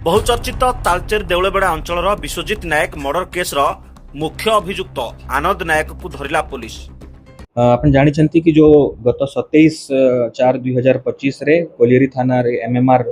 बहुचर्चित तालचेर देउलबेड़ा अंचल विश्वजित नायक murder case मुख्य अभियुक्त आनंद नायक को धरिला पुलिस। आपण जानी कि जो गत 27/4/2025 रे कोलियरी थाना रे MMR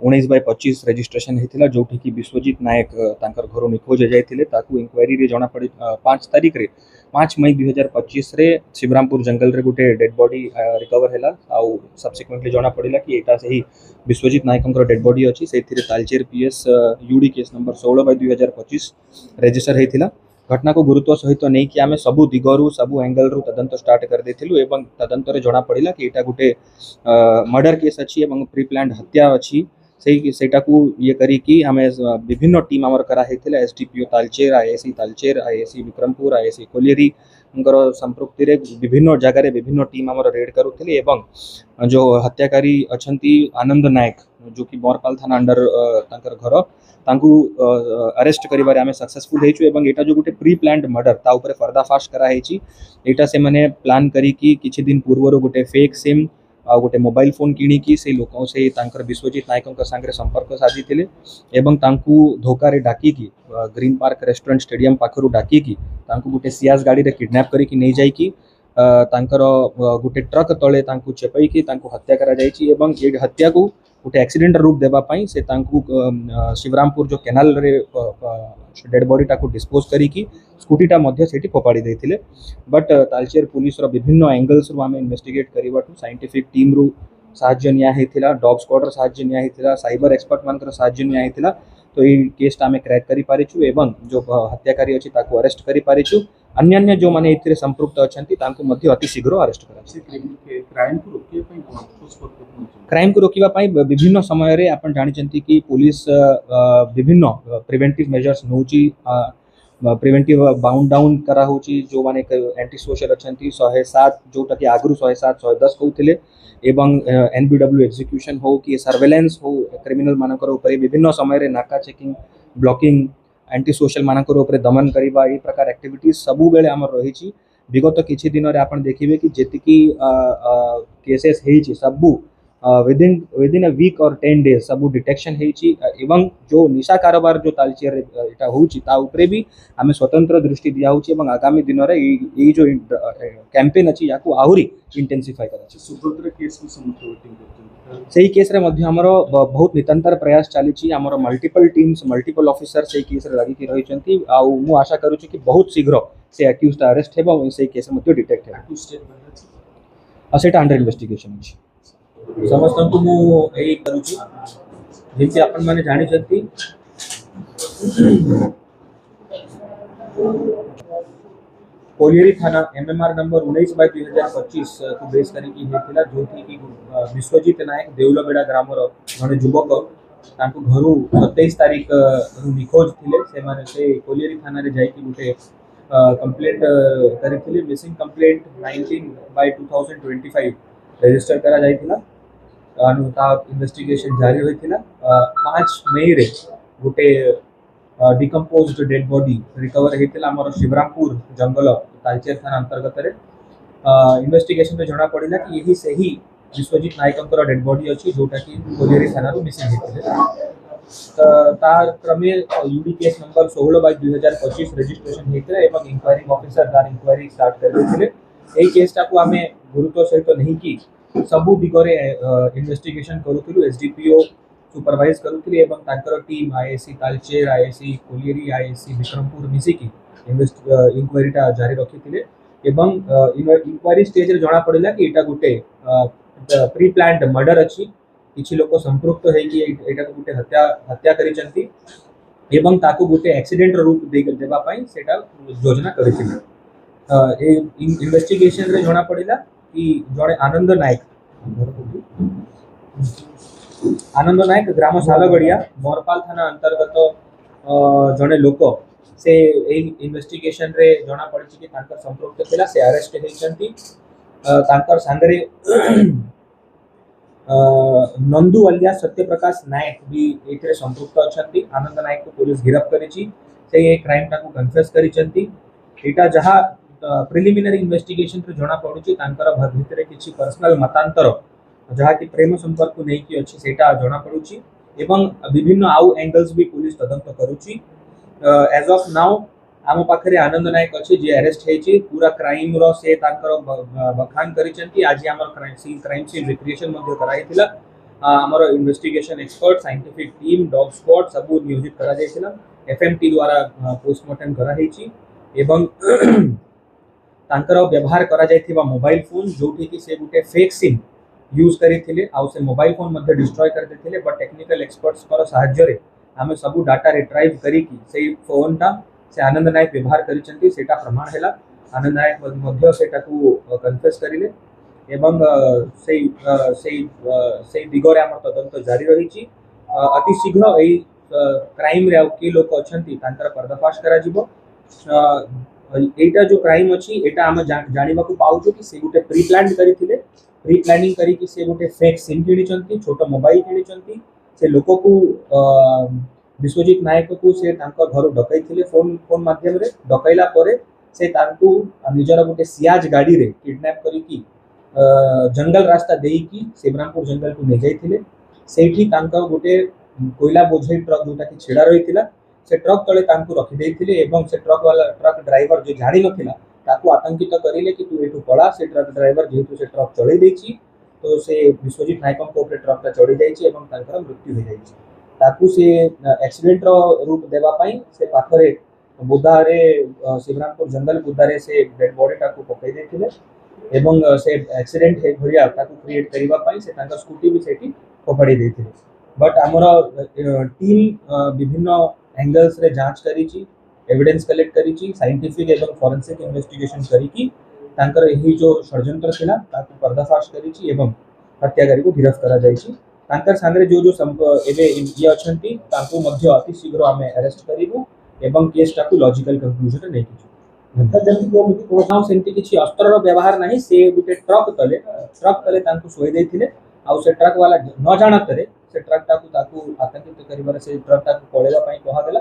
19/25 रजिस्ट्रेशन होता जो कि विश्वजित नायक तांकर घर निखोज जाइए ताकू इंक्वायरी रे जना पड़ी 5 तारीख रे 5 मई 2025 रे शिवरामपुर जंगल रे गोटे डेड बॉडी रिकवर हैला आउ सब्सिक्वेंटली जना पड़िला कि एटा से ही विश्वजित नायक डेड बॉडी अच्छी से Talcher PS UD case number 16/2025 register होता। घटना को गुरुत्व सहित नहीं कि आम सबू दिगरु सबू एंगल रु तदंत स्टार्ट कर देथिलु एवं तदंतर जना पड़िला कि एटा गोटे मर्डर केस अच्छी एवं प्री प्लान्ड हत्या अच्छी सेटा को ये करी कि हमें विभिन्न टीम आमर करा हेथिला SDPO Talcher IAC Vikrampur IAC colliery संपृक्ति रे विभिन्न जगह विभिन्न टीम आमर रेड करुथिले एवं जो हत्याकारी अछंती आनंद नायक जो कि बरपाल थाना अंडर तांकर घर तांकू अरेस्ट करिबारे आमे सक्सेसफुल हेचु एवं एटा जो गोटे प्री प्लान्ड मर्डर ता ऊपर पर्दाफाश करा हेची। एटा से माने प्लान करी कि किछि दिन पूर्व गोटे फेक सिम आ गोटे मोबाइल फोन किणी से लोक से तांकर विश्वजित नायक संगे संपर्क साधी एवं तांकू धोकार डाकी ग्रीन पार्क रेस्टोरेंट स्टेडियम पाखरु डाकी तांकू गोटे सियास गाड़ी रे किडनैप करी नहीं जाइकी तांकर गोटे ट्रक तले तांकू चेपैकी तांकू हत्या करा जाइछि एवं ए हत्या को गोटे एक्सीडेंट रूप देबा पई से तांकू शिवरामपुर जो केनाल रे डेड बॉडी टाको डिस्पोज करी स्कूटीटा मध्य सेठी फोपाड़ी देथिले। बट तालचेर पुलिस रो विभिन्न एंगल्स रु आमे इन्वेस्टिगेट करिवाटू साइंटिफिक टीम रु साहाय्य निया हेथिला डॉग स्क्वाड रो साहाय्य निया हेथिला साइबर एक्सपर्ट मानकर साहाय्य निया हेथिला तो ये केस आमे क्रैक करि पारिछु एवं जो हत्याकारी अछि ताको अरेस्ट करि पारिछु। अन्य जो माने एथिरे संपृक्त अछंती तांको मध्य अति शीघ्र अरेस्ट कराछि। क्राइम को रोकिबा पई विभिन्न समय रे आपण जानिचंती कि पुलिस विभिन्न प्रिवेंटिव मेजर्स नौची प्रिवेंटिव बाउंड डाउन करा होची जो माने एंटी सोशल अछंती 107 जोटा कि आगरु 107 110 कहउथिले एवं NBW एग्जीक्यूशन हो कि सर्वेलेंस हो क्रिमिनल मानकर ऊपर विभिन्न समय रे नाका चेकिंग ब्लॉकिंग एंटी सोशल मानकर ऊपर दमन करिबा ए प्रकार एक्टिविटीज सबु बेले हमर रहिछि। विगत किछि दिन रे आपण देखिबे कि जेतिकी केसेस हेछि सबु विदिन अ वीक और 10 डेज सबू डिटेक्शन हेची एवं जो निशा कारोबार जो तालचेर एटा होची ता ऊपर भी आमे स्वतंत्र दृष्टि दिया होची एवं आगामी दिन रे ए जो कैंपेन अछि याकू आहुरी इंटेंसिफाई कराछि। सुभद्र केस को समर्थन करछन सही केस रे मध्य हमर बहुत निरंतर प्रयास चालीछि हमर मल्टीपल टीम्स मल्टीपल ऑफिसर सही केस रे लागि कि रहिचंती आ मु आशा करूछि कि बहुत शीघ्र से अक्यूज्ड अरेस्ट हेबा सही केस मध्य डिटेक्ट हेबा। सेटा अंडर इन्वेस्टिगेशन अछि। समस्त को मु एई करूची जेंति आपण माने जानि छथि कोलियरी थाना MMR नंबर 19/2025 को बेस करी कि हेतिला जोथि कि विश्वजित नायक देउलबेड़ा ग्राम रो जने युवक तांको घरु 27 तारीख रु निखोज थिले से माने से कोलियरी थाना रे जाई कि गुटे कंप्लेंट करिथिले मिसिंग कंप्लेंट 19/2025 रजिस्टर करा जाइथिला इन्वेस्टिगेशन जारी होइथिला। 5 मई रे गोटे डिकम्पोज्ड डेड बॉडी रिकवर होइथिला हमर शिवरामपुर जंगल तालचेर थाना अंतर्गत रे इन्वेस्टिगेशन रे जणा पड़िला कि यही सही विश्वजित नायकंकर डेड बॉडी अछि जोटा कि कोलियरी थाना रु मिसिंग होइथिले तार क्रमे यूडी केस नंबर 16/2025 रजिस्ट्रेशन होइथिला एवं इंक्वायरिंग ऑफिसर तार इंक्वायरी स्टार्ट कर देथिले। एई केसटा को आमे गुरुत्व सहित नहीं कि सबू दिगरे इन्वेस्टिगेशन करूथिलु SDPO सुपरवाइज करूथिले एवं तांकर team IAC Talcher IAC colliery IAC Vikrampur मिसी की इंक्वायरीटा जारी रखिथिले एवं इंक्वायरी स्टेज रे जणा पड़िला कि एटा गुटे प्री प्लान्ड मर्डर अछि किछि लोक संपृक्त है कि एटा गुटे हत्या करिसंती एवं ताकू गुटे एक्सीडेंट रूप देबा पई सेटा योजना करिथिले। ए इन्वेस्टिगेशन रे जणा पड़िला कि जड़े आनंद नायक ग्राम सालगड़िया बरपाल थाना अंतर्गत जड़े लोक से इन्वेस्टिगेशन रे जना पड़ी कि तांकर संपृक्त थिला से अरेस्ट हेचंती तांकर संगरे नंदू अलिया सत्यप्रकाश नायक भी एथरे संपृक्त अछंती। आनंद नायक को पुलिस गिरफ्त करिछि से क्राइम टाको कन्फेस करिसंती। एटा जहा प्रिलिमिनरी इन्वेस्टिगेशन रे जणा पडुची तांकर भितरे किछि पर्सनल मतांतर जहा कि प्रेम संपर्क को नहीं कि अछि सेटा जणा पडुची एवं विभिन्न आउ एंगल्स भी पुलिस तदंत करुची। एज ऑफ नाउ आम पाखरे आनंद नायक अच्छी जे अरेस्ट होती पूरा क्राइम रो से बखान करिसेंती। आज आम क्राइम सीन रिक्रिएशन कराइला। आमर investigation expert scientific team dog squad सब नियोजित करा जायतिला। एफएमटी द्वारा पोस्टमार्टम कराई एवं तांकर व्यवहार करा जायथिबा मोबाइल फोन जोठी कि से गुटे फेक सिम यूज करिथिले आ से मोबाइल फोन मध्ये डिस्ट्रॉय कर देथिले। बट टेक्निकल एक्सपर्ट्स पर सहाय्य रे आमे सब डाटा रिट्राइव करी कि से फोन टा से आनंद नायक व्यवहार करिसेंती सेटा प्रमाण हैला। आनंद नायक मध्ये सेटा को कन्फेस करिले एवं से दिगरे आम तदंत जारी रही। अति शीघ्र यही क्राइम रे के लोक अच्छी पर्दाफाश करा। एटा जो क्राइम अच्छी एटा आम जानिबा को पाउछु कि से गुटे प्री प्लान करिथिले। प्री प्लानिंग करी कि से गुटे फेक सिम किनिचंती छोट मोबाइल किनिचंती। से लोक को विश्वजित नायक को से तांको घर डकैथिले फोन माध्यम रे। डकैला परे से तांको निजर गुटे सियाज गाड़ी रे किडनैप करी कि जंगल रास्ता देकी सेब्रामपुर जंगल को ले जाइथिले। सेठी तांका गोटे कोयला बोझई ट्रक जोटा कि छेड़ा रही से ट्रक तले तांको रखी देइथिले एवं से ट्रक ड्राइवर जो जानि नथिला ताको आतंकित करिले कि तू एठू पळा। से ट्रक ड्राइवर जेहेतु से ट्रक चढ़ई देछि तो से विश्वजित नायक को ऊपर ट्रक चढ़ी जाइछि एवं तांकर मृत्यु हो जाइछि। ताकू से एक्सीडेंट रो रूप देबा पई से पाखरे बुदारे सेब्रामपुर जंगल बुदारे से डेड बॉडी ताको पकई देथिले एवं से एक्सीडेंट हे भरिया ताको क्रिएट करिबा पई से तांका स्कूटी भी सेठी फोपाड़ी देथिले। बट हमर टीम विभिन्न एंगल्स रे जांच करिछि एविडेंस कलेक्ट करिछि साइंटिफिक एवं फोरेंसिक इन्वेस्टिगेशन करिकि तांकर एही जो षड्यंत्र थिला ताको पर्दाफाश करिछि एवं हत्याकारी को गिरफ्त करा जाइछि। तांकर संगे जो एबे ये अछंती ताको मध्य अति शीघ्र आमे अरेस्ट करिबु एवं केस टाको लॉजिकल कंक्लूजन नै किछु सेमती किसी अस्त्र व्यवहार नहीं। से गोटे ट्रक तले तांको सोई देथिले आ से ट्रक वाला न जानतरे से ट्रक टाको आतंकित करिबार से ट्रक टाको पळेला पई कहा गेला।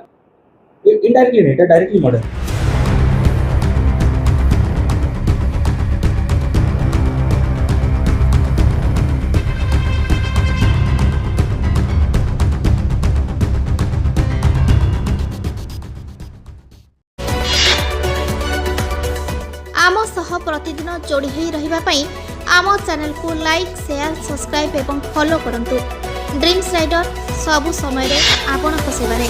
इनडायरेक्टली नहीं डायरेक्टली मर्डर। आम सह प्रतिदिन जोड़ी होई रहिबा पई आम चैनल को लाइक शेयर सब्सक्राइब एवं फॉलो करंतु। ड्रीम्स राइडर सबु समय रे आपन को सेवा रे।